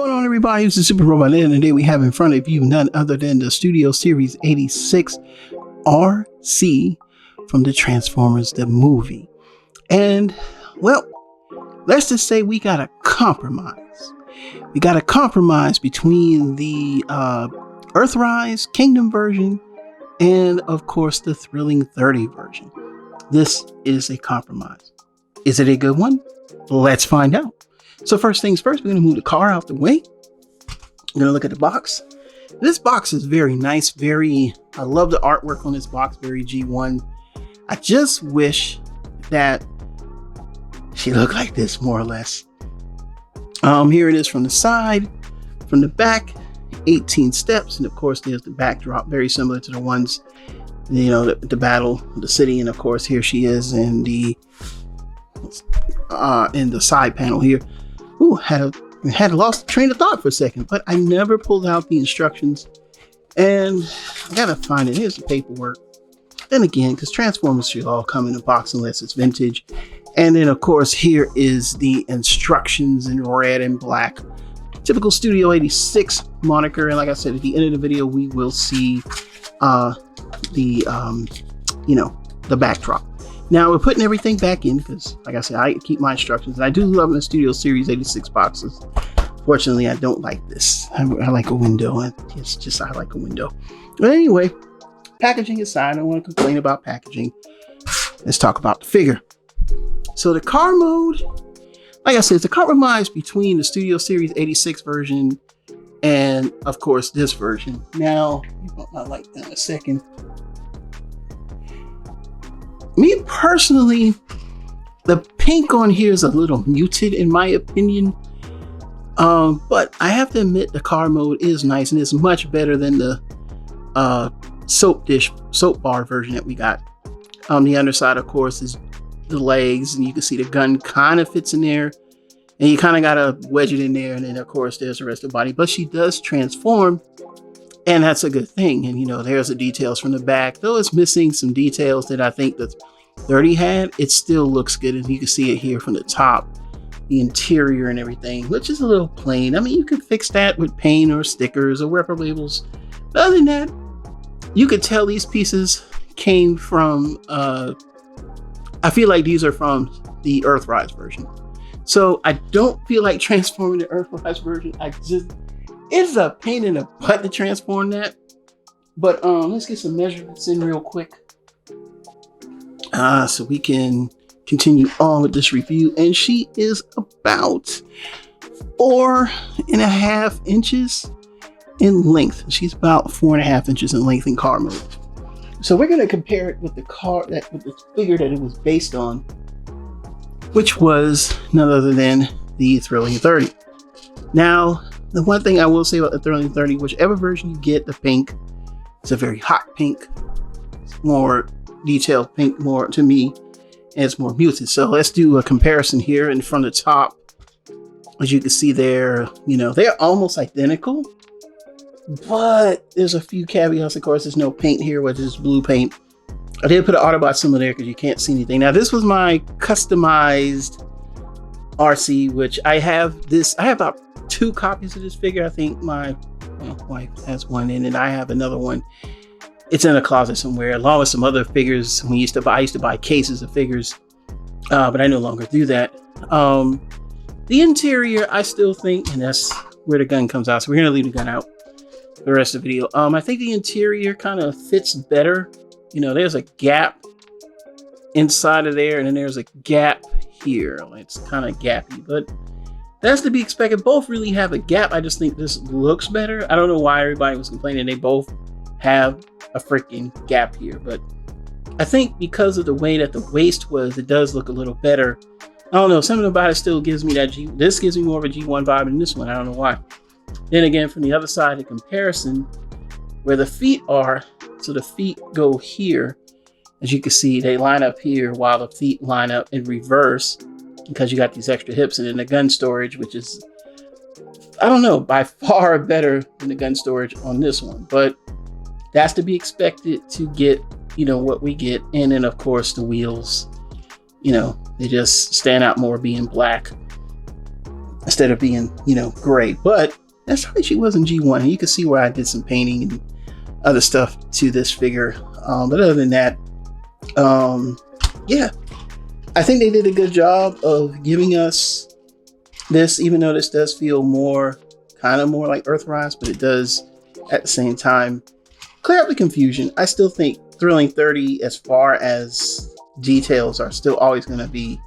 going on, everybody? It's the Super Robot Land, and today we have in front of you none other than the Studio Series 86 Arcee from the Transformers the movie. And well, let's just say we got a compromise. We got a compromise between the EARTHRISE Kingdom version and of course the Thrilling 30 version. This is a compromise. Is it a good one? Let's find out. So first things first, we're going to move the car out the way. We're going to look at the box. This box is very nice. I love the artwork on this box. Very G1. I just wish that she looked like this, more or less. Here it is from the side, from the back, 18 steps. And of course, there's the backdrop, very similar to the ones, you know, the battle, the city. And of course, here she is in the side panel here. Ooh, had lost train of thought for a second, but I never pulled out the instructions, and I gotta find it. Here's the paperwork. Then again, because Transformers should all come in a box unless it's vintage. And then of course here is the instructions in red and black, typical Studio 86 moniker. And like I said, at the end of the video, we will see the backdrop. Now we're putting everything back in because, like I said, I keep my instructions. And I do love the Studio Series 86 boxes. Fortunately, I don't like this. I like a window, and it's just I like a window. But anyway, packaging aside, I don't want to complain about packaging. Let's talk about the figure. So the car mode, like I said, it's a compromise between the Studio Series 86 version and, of course, this version. Now, let me put my light down a second. Me personally, the pink on here is a little muted in my opinion, but I have to admit the car mode is nice and it's much better than the soap bar version that we got. On the underside, of course, is the legs, and you can see the gun kind of fits in there, and you kind of gotta wedge it in there, and then of course there's the rest of the body. But she does transform, and that's a good thing. And you know, there's the details from the back, though it's missing some details that I think the 30 had. It still looks good, and you can see it here from the top, the interior and everything, which is a little plain. I mean, you could fix that with paint or stickers or rubber labels. But other than that, you could tell these pieces came from I feel like these are from the EARTHRISE version. So I don't feel like transforming the EARTHRISE version. It's a pain in the butt to transform that. But let's get some measurements in real quick. So we can continue on with this review. And she is about 4.5 inches in length. She's about 4.5 inches in length in car mode. So we're going to compare it with the figure that it was based on, which was none other than the Thrilling 30. Now, the one thing I will say about the Thrilling 30, whichever version you get, the pink, it's a very hot pink. It's more detailed pink, more to me, and it's more muted. So let's do a comparison here. And from the top, as you can see there, you know, they're almost identical, but there's a few caveats. Of course, there's no paint here, which is blue paint. I did put an Autobot symbol there because you can't see anything. Now, this was my customized Arcee, which I have about 2 copies of this figure. I think my wife has one, and I have another one. It's in a closet somewhere, along with some other figures. I used to buy cases of figures, but I no longer do that. The interior, I still think, and that's where the gun comes out. So we're gonna leave the gun out for the rest of the video. I think the interior kind of fits better. You know, there's a gap inside of there, and then there's a gap here. It's kind of gappy, but that's to be expected. Both really have a gap. I just think this looks better. I don't know why everybody was complaining. They both have a freaking gap here, but I think because of the way that the waist was, it does look a little better. I don't know, something about it still gives me that this gives me more of a G1 vibe than this one. I don't know why. Then again, from the other side, the comparison where the feet are, so the feet go here. As you can see, they line up here while the feet line up in reverse because you got these extra hips. And then the gun storage, which is, I don't know, by far better than the gun storage on this one. But that's to be expected to get, you know, what we get. And then, of course, the wheels, you know, they just stand out more being black. instead of being, gray. But that's how she was in G1. And you can see where I did some painting and other stuff to this figure. But other than that, yeah, I think they did a good job of giving us this, even though this does feel kind of more like Earthrise, but it does at the same time clear up the confusion. I still think Thrilling 30, as far as details, are still always going to be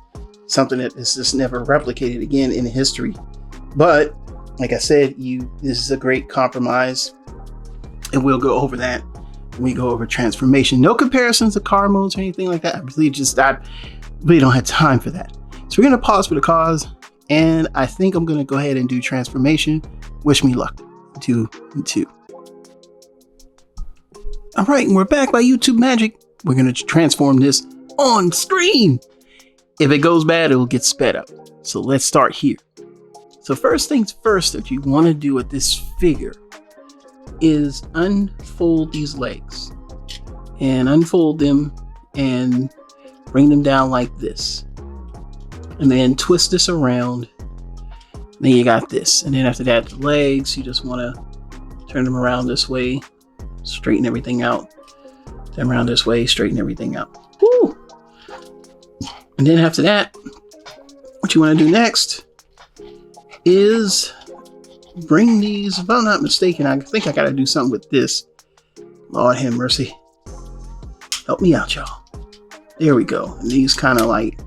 something that is just never replicated again in history. But like I said, this is a great compromise, and we'll go over that when we go over transformation. No comparisons to car modes or anything like that. I really don't have time for that. So we're going to pause for the cause, and I think I'm going to go ahead and do transformation. Wish me luck. 2 and 2. All right, and we're back by YouTube magic. We're going to transform this on screen. If it goes bad, it will get sped up. So let's start here. So first things first that you want to do with this figure is unfold these legs and unfold them and bring them down like this. And then twist this around. Then you got this. And then after that, the legs, you just want to turn them around this way, straighten everything out. Then around this way, straighten everything out. Woo! And then after that, what you want to do next is bring these, if I'm not mistaken, I think I got to do something with this. Lord have mercy. Help me out, y'all. There we go. And these kind of like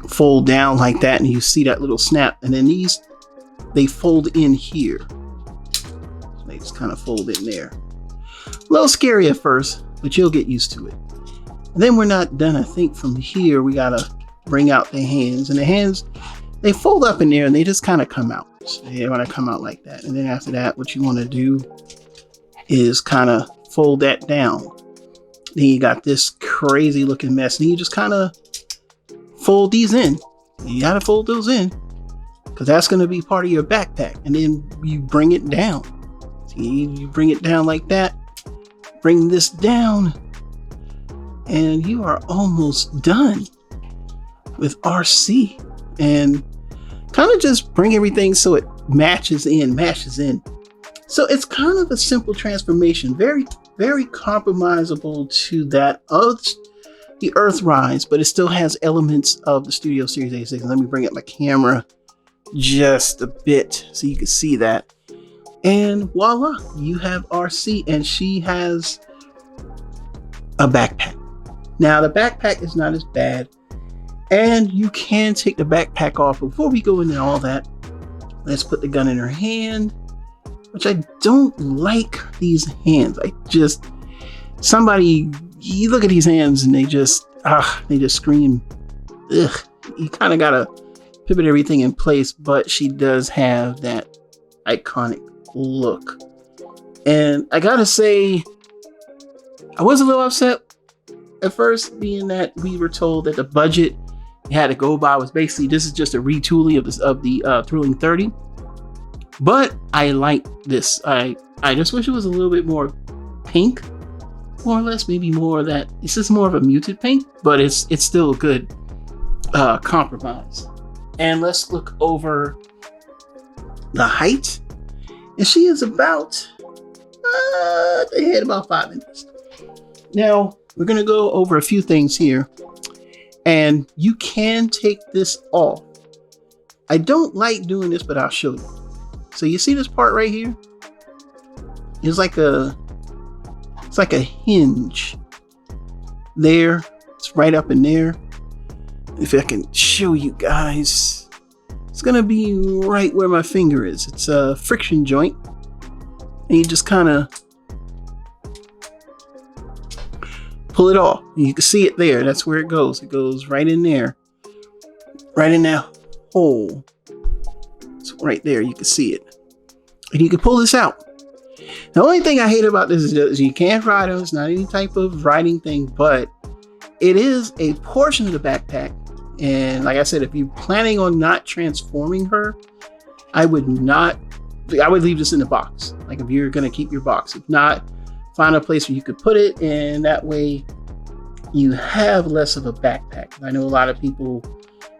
fold down like that, and you see that little snap. And then these, they fold in here. So they just kind of fold in there. A little scary at first, but you'll get used to it. And then we're not done. I think from here, we got to bring out the hands. And the hands, they fold up in there and they just kind of come out. So they want to come out like that. And then after that, what you want to do is kind of fold that down. Then you got this crazy looking mess. And you just kind of fold these in. You got to fold those in because that's going to be part of your backpack. And then you bring it down. See, you bring it down like that. Bring this down. And you are almost done with Arcee. And kind of just bring everything so it matches in. So it's kind of a simple transformation. Very, very compromisable to that of the Earthrise, but it still has elements of the Studio Series 86. Let me bring up my camera just a bit so you can see that. And voila, you have Arcee, and she has a backpack. Now the backpack is not as bad, and you can take the backpack off. Before we go into all that, let's put the gun in her hand, which I don't like these hands. You look at these hands and they just scream, ugh. You kind of gotta pivot everything in place, but she does have that iconic look. And I gotta say, I was a little upset at first, being that we were told that the budget you had to go by was basically, this is just a retooling of the Thrilling 30. But I like this. I just wish it was a little bit more pink, more or less, maybe more of that. This is more of a muted pink, but it's still a good compromise. And let's look over the height. And she is about the head about 5 inches. Now we're gonna go over a few things here, and you can take this off. I don't like doing this, but I'll show you. So you see this part right here? It's like a hinge there. It's right up in there. If I can show you guys, it's gonna be right where my finger is. It's a friction joint, and you just kind of pull it off. You can see it there. That's where it goes. It goes right in there, right in that hole. It's right there. You can see it, and you can pull this out. The only thing I hate about this is you can't ride them. It's not any type of riding thing, but it is a portion of the backpack. And like I said, if you're planning on not transforming her, I would leave this in the box. Like if you're going to keep your box, if not, find a place where you could put it, and that way you have less of a backpack. I know a lot of people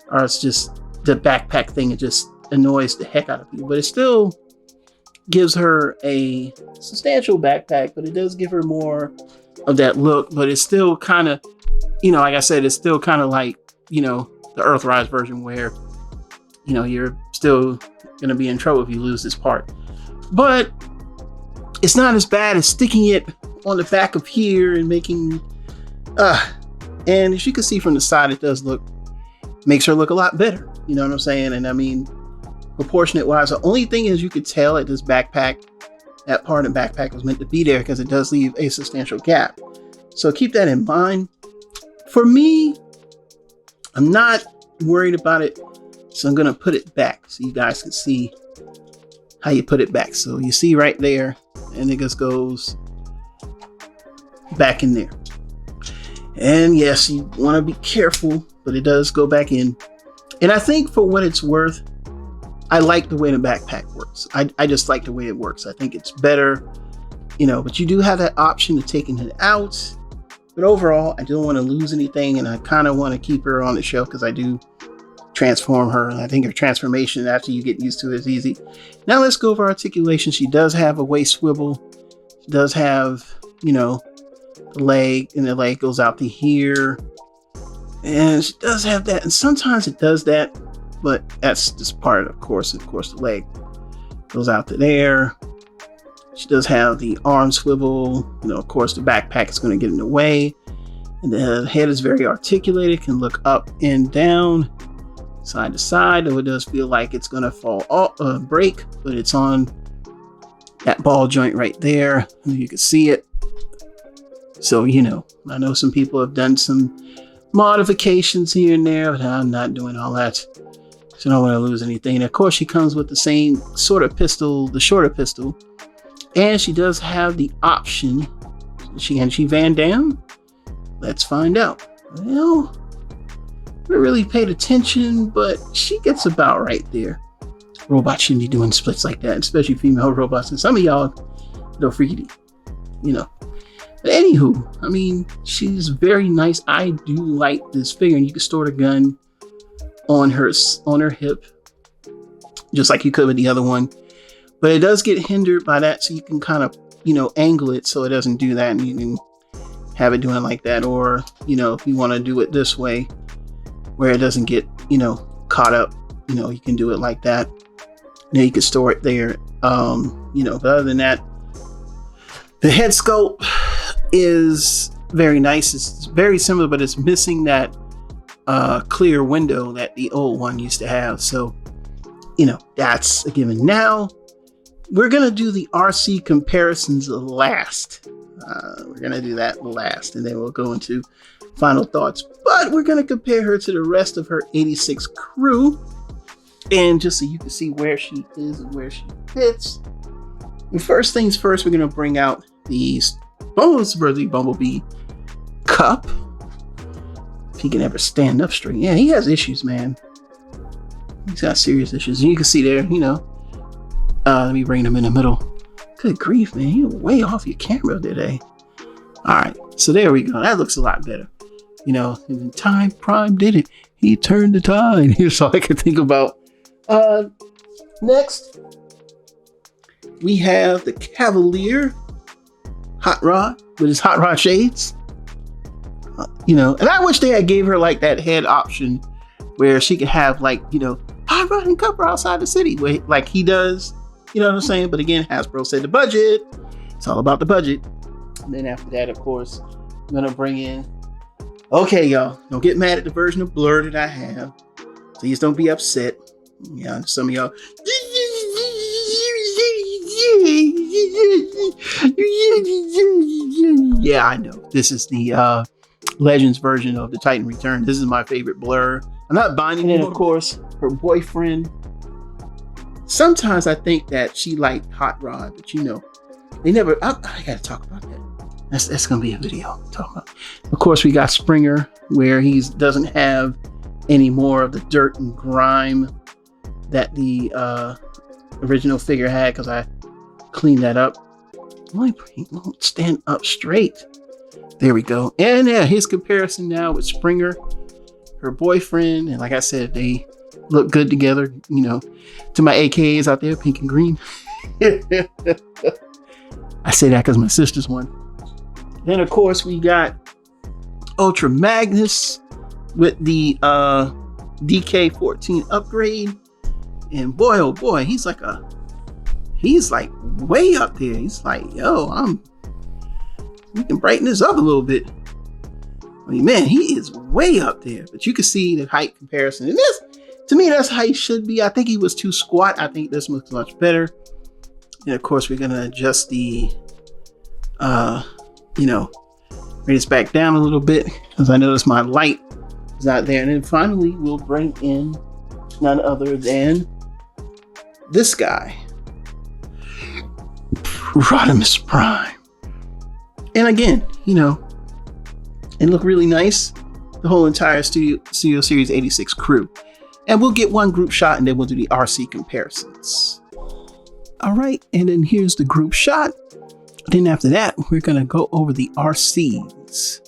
are just, the backpack thing, it just annoys the heck out of people, but it still gives her a substantial backpack, but it does give her more of that look, but it's still kind of, like I said, it's still kind of like, the EARTHRISE version where, you're still going to be in trouble if you lose this part. But it's not as bad as sticking it on the back of here and making, and as you can see from the side, it does makes her look a lot better. You know what I'm saying? And I mean, proportionate wise, the only thing is you could tell that this backpack, that part of the backpack was meant to be there because it does leave a substantial gap. So keep that in mind. For me, I'm not worried about it. So I'm going to put it back so you guys can see how you put it back. So you see right there, and it just goes back in there. And yes, you want to be careful, but it does go back in. And I think for what it's worth, I like the way the backpack works. I just like the way it works. I think it's better, but you do have that option of taking it out. But overall, I don't want to lose anything, and I kind of want to keep her on the shelf because I do transform her. And I think her transformation, after you get used to it, is easy. Now let's go over articulation. She does have a waist swivel. She does have, the leg, and the leg goes out to here. And she does have that. And sometimes it does that, but that's just part of course. Of course, the leg goes out to there. She does have the arm swivel. Of course, the backpack is going to get in the way. And the head is very articulated, can look up and down, side to side, though it does feel like it's going to fall off, break, but it's on that ball joint right there. You can see it. So, I know some people have done some modifications here and there, but I'm not doing all that. So I don't want to lose anything. And of course, she comes with the same sort of pistol, the shorter pistol. And she does have the option. Can she Van Damme? Let's find out. Well, I really paid attention, but she gets about right there. Robots shouldn't be doing splits like that, especially female robots. And some of y'all don't freaky, But anywho, I mean, she's very nice. I do like this figure, and you can store the gun on her hip, just like you could with the other one. But it does get hindered by that, so you can kind of, angle it so it doesn't do that, and you can have it doing like that. Or, if you want to do it this way, where it doesn't get, caught up, you can do it like that. You can store it there. But other than that, the head sculpt is very nice. It's very similar, but it's missing that clear window that the old one used to have. So, that's a given. Now, we're going to do the Arcee comparisons last. We're going to do that last, and then we'll go into final thoughts. But we're going to compare her to the rest of her 86 crew, and just so you can see where she is and where she fits. And first things first, we're going to bring out the Bumblebee cup. If he can ever stand up straight. Yeah, he has issues, man. He's got serious issues. And you can see there, let me bring him in the middle. Good grief, man. You're way off your camera today. All right. So there we go. That looks a lot better. And time Prime did it. He turned the tide. Here's all I can think about. Next, we have the Cavalier Hot Rod with his Hot Rod shades. And I wish they had gave her like that head option where she could have Hot Rod and Cupper outside the city, like he does. You know what I'm saying? But again, Hasbro said the budget. It's all about the budget. And then after that, of course, I'm gonna bring in. Okay, y'all, don't get mad at the version of Blur that I have. Please don't be upset. Yeah, some of y'all. Yeah, I know. This is the Legends version of the Titan Return. This is my favorite Blur. I'm not buying it. And then, of course, her boyfriend. Sometimes I think that she liked Hot Rod, but they never. I gotta talk about that. That's gonna be a video talk about. Of course, we got Springer, where he doesn't have any more of the dirt and grime that the original figure had, because I cleaned that up. He won't stand up straight. There we go. And yeah, his comparison now with Springer, her boyfriend, and like I said, they look good together, you know, to my AKAs out there, pink and green. I say that because my sister's one. Then, of course, we got Ultra Magnus with the DK14 upgrade. And boy, oh boy, he's like way up there. He's like, yo, we can brighten this up a little bit. I mean, man, he is way up there. But you can see the height comparison. And this, to me, that's how he should be. I think he was too squat. I think this looks much better. And of course, we're gonna adjust the, raise back down a little bit because I noticed my light is not there. And then finally, we'll bring in none other than this guy, Rodimus Prime. And again, it looked really nice. The whole entire Studio Series 86 crew. And we'll get one group shot and then we'll do the Arcee comparisons. All right, and then here's the group shot. Then after that, we're gonna go over the RCs.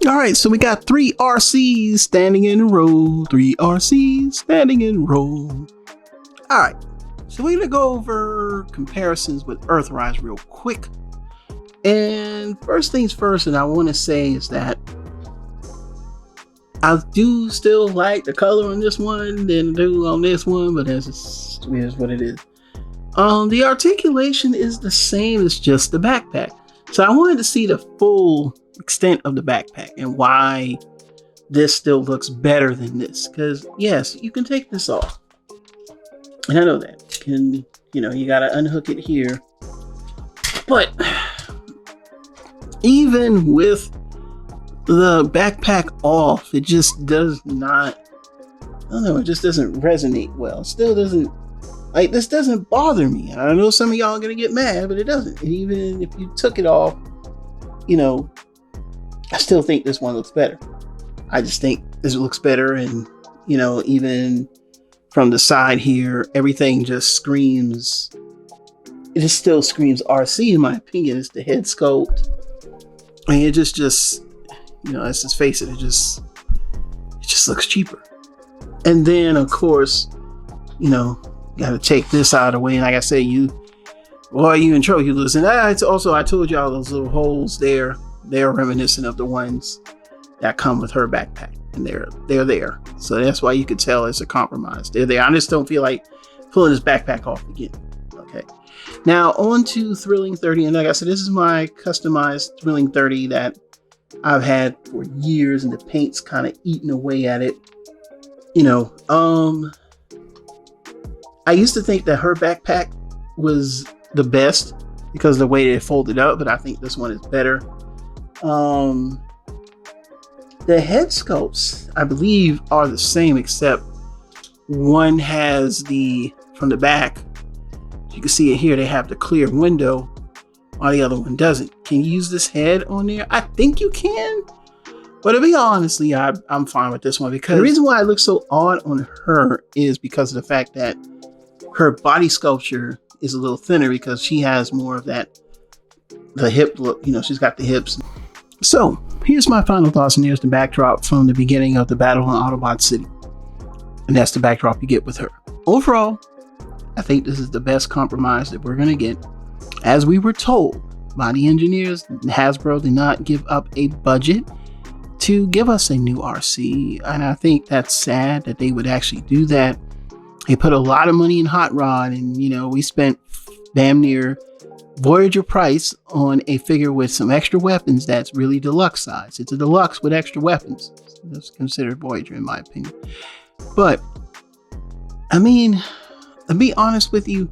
All right, so we got 3 RCs standing in a row. 3 RCs standing in a row. All right, so we're gonna go over comparisons with EARTHRISE real quick. And first things first, and I want to say is that I do still like the color on this one than I do on this one, but it is what it is. The articulation is the same as just the backpack. So I wanted to see the full extent of the backpack and why this still looks better than this. Because yes, you can take this off. And I know that. You gotta unhook it here. But even with the backpack off, it just does not, I don't know, it just doesn't resonate well. It still doesn't, like, this doesn't bother me. I know some of y'all are gonna get mad, but it doesn't. And even if you took it off, I still think this one looks better. I just think this looks better. And, even from the side here, everything just screams, it just still screams Arcee in my opinion. It's the head sculpt. I mean, it just, let's just face it, it just looks cheaper. And then, of course, got to take this out of the way. And like I say, you in trouble, you listen. I told y'all those little holes there, they're reminiscent of the ones that come with her backpack. And they're there. So that's why you could tell it's a compromise. They're there. I just don't feel like pulling this backpack off again. Okay. Now on to Thrilling 30. And like I said, this is my customized Thrilling 30 that I've had for years, and the paint's kind of eating away at it. I used to think that her backpack was the best because of the way it folded up, but I think this one is better. The head sculpts, I believe, are the same, except one has from the back, you can see it here, they have the clear window, while the other one doesn't. Can you use this head on there? I think you can. But to be honestly, I'm fine with this one because the reason why it looks so odd on her is because of the fact that her body sculpture is a little thinner because she has more of the hip look. She's got the hips. So here's my final thoughts, and here's the backdrop from the beginning of the battle on Autobot City. And that's the backdrop you get with her. Overall, I think this is the best compromise that we're going to get. As we were told by the engineers, Hasbro did not give up a budget to give us a new Arcee. And I think that's sad that they would actually do that. They put a lot of money in Hot Rod, and we spent damn near Voyager price on a figure with some extra weapons that's really deluxe size. It's a deluxe with extra weapons. That's considered Voyager in my opinion. But I mean, to be honest with you,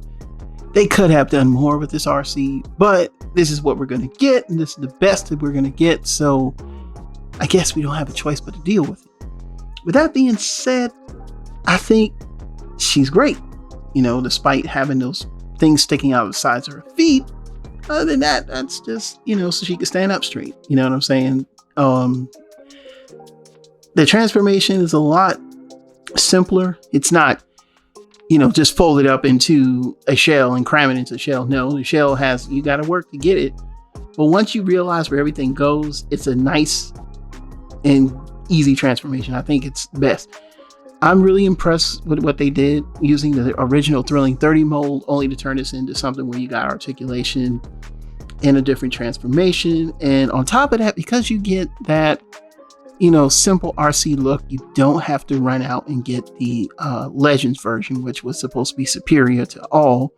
they could have done more with this Arcee, but this is what we're going to get, and this is the best that we're going to get. So I guess we don't have a choice but to deal with it. With that being said, I think she's great, despite having those things sticking out of the sides of her feet. Other than that, that's just, so she can stand up straight. You know what I'm saying? The transformation is a lot simpler. It's not, just fold it up into a shell and cram it into a shell. No, the shell you got to work to get it. But once you realize where everything goes, it's a nice and easy transformation. I think it's best. I'm really impressed with what they did using the original Thrilling 30 mold, only to turn this into something where you got articulation and a different transformation. And on top of that, because you get that, simple Arcee look, you don't have to run out and get the Legends version, which was supposed to be superior to all,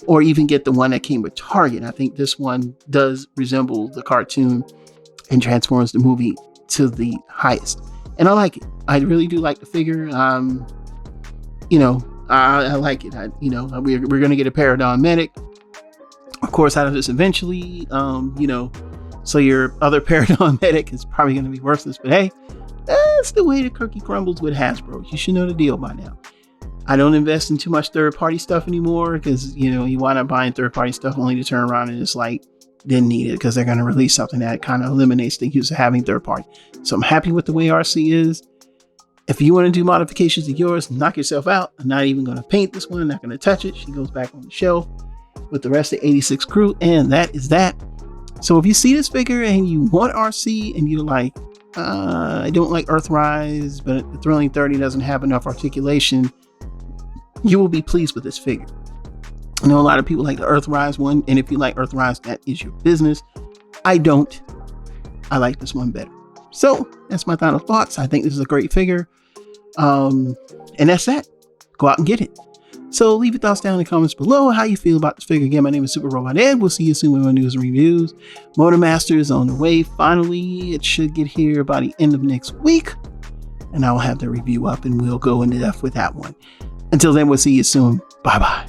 or even get the one that came with Target. I think this one does resemble the cartoon and Transformers the movie to the highest. And I like it. I really do like the figure. I like it. We're going to get a Paradigm Medic, of course, out of this eventually. So your other Paradigm Medic is probably going to be worthless. But hey, that's the way the cookie crumbles with Hasbro. You should know the deal by now. I don't invest in too much third-party stuff anymore because, you wind up buying third-party stuff only to turn around and it's like, didn't need it because they're going to release something that kind of eliminates the use of having third party. So I'm happy with the way Arcee is. If you want to do modifications to yours, knock yourself out. I'm not even going to paint this one. I'm not going to touch it. She goes back on the shelf with the rest of the 86 crew. And that is that. So if you see this figure and you want Arcee and you're like, I don't like EARTHRISE, but the Thrilling 30 doesn't have enough articulation, you will be pleased with this figure. I know a lot of people like the EARTHRISE one, and if you like EARTHRISE, that is your business. I don't. I like this one better. So that's my final thoughts. I think this is a great figure. And that's that. Go out and get it. So leave your thoughts down in the comments below. How you feel about this figure. Again, my name is Super Robot Ed. We'll see you soon with my news and reviews. Motor Master is on the way. Finally, it should get here by the end of next week. And I will have the review up and we'll go into depth with that one. Until then, we'll see you soon. Bye-bye.